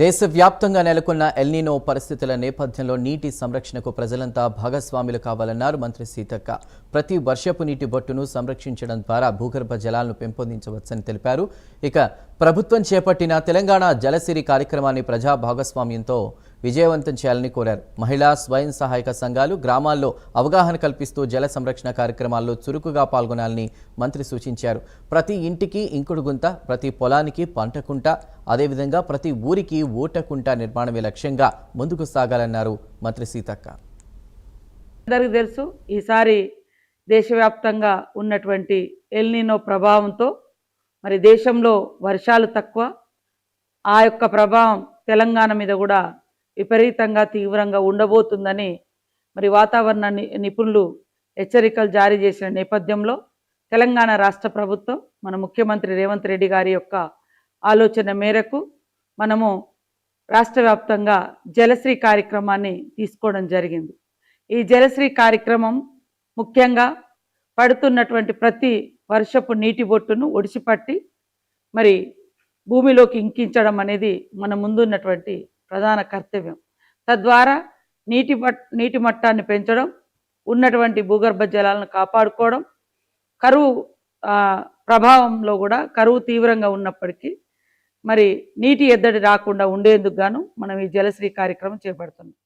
దేశవ్యాప్తంగా నెలకొన్న ఎల్నినో పరిస్థితుల నేపథ్యంలో నీటి సంరక్షణకు ప్రజలంతా భాగస్వాములు కావాలన్నారు మంత్రి సీతక్క. ప్రతి వర్షపు నీటి బొట్టును సంరక్షించడం ద్వారా భూగర్భ జలాలను పెంపొందించవచ్చని తెలిపారు. ఇక ప్రభుత్వం చేపట్టిన తెలంగాణ జలసిరి కార్యక్రమాన్ని ప్రజా భాగస్వామ్యంతో విజయవంతం చేయాలని కోరారు. మహిళా స్వయం సహాయక సంఘాలు గ్రామాల్లో అవగాహన కల్పిస్తూ జల సంరక్షణ కార్యక్రమాల్లో చురుకుగా పాల్గొనాలని మంత్రి సూచించారు. ప్రతి ఇంటికి ఇంకుడు గుంత, ప్రతి పొలానికి పంట కుంట, అదేవిధంగా ప్రతి ఊరికి ఓటకుంట నిర్మాణమే లక్ష్యంగా ముందుకు సాగాలన్నారు మంత్రి సీతక్క. అందరికీ తెలుసు, ఈసారి దేశవ్యాప్తంగా ఉన్నటువంటి ఎల్నినో ప్రభావంతో మరి దేశంలో వర్షాలు తక్కువ, ఆ యొక్క ప్రభావం తెలంగాణ మీద కూడా విపరీతంగా తీవ్రంగా ఉండబోతుందని మరి వాతావరణ నిపుణులు హెచ్చరికలు జారీ చేసిన నేపథ్యంలో తెలంగాణ రాష్ట్ర ప్రభుత్వం మన ముఖ్యమంత్రి రేవంత్ రెడ్డి గారి యొక్క ఆలోచన మేరకు మనము రాష్ట్ర వ్యాప్తంగా జలశ్రీ కార్యక్రమాన్ని తీసుకోవడం జరిగింది. ఈ జలశ్రీ కార్యక్రమం ముఖ్యంగా పడుతున్నటువంటి ప్రతి వర్షపు నీటి బొట్టును ఒడిసిపట్టి మరి భూమిలోకి ఇంకించడం అనేది మన ముందున్నటువంటి ప్రధాన కర్తవ్యం. తద్వారా నీటి మట్టాన్ని పెంచడం, ఉన్నటువంటి భూగర్భ జలాలను కాపాడుకోవడం, కరువు ప్రభావంలో కూడా కరువు తీవ్రంగా ఉన్నప్పటికీ మరి నీటి ఎద్దడి రాకుండా ఉండేందుకు గాను మనం ఈ జలశ్రీ కార్యక్రమం చేపడుతున్నాం.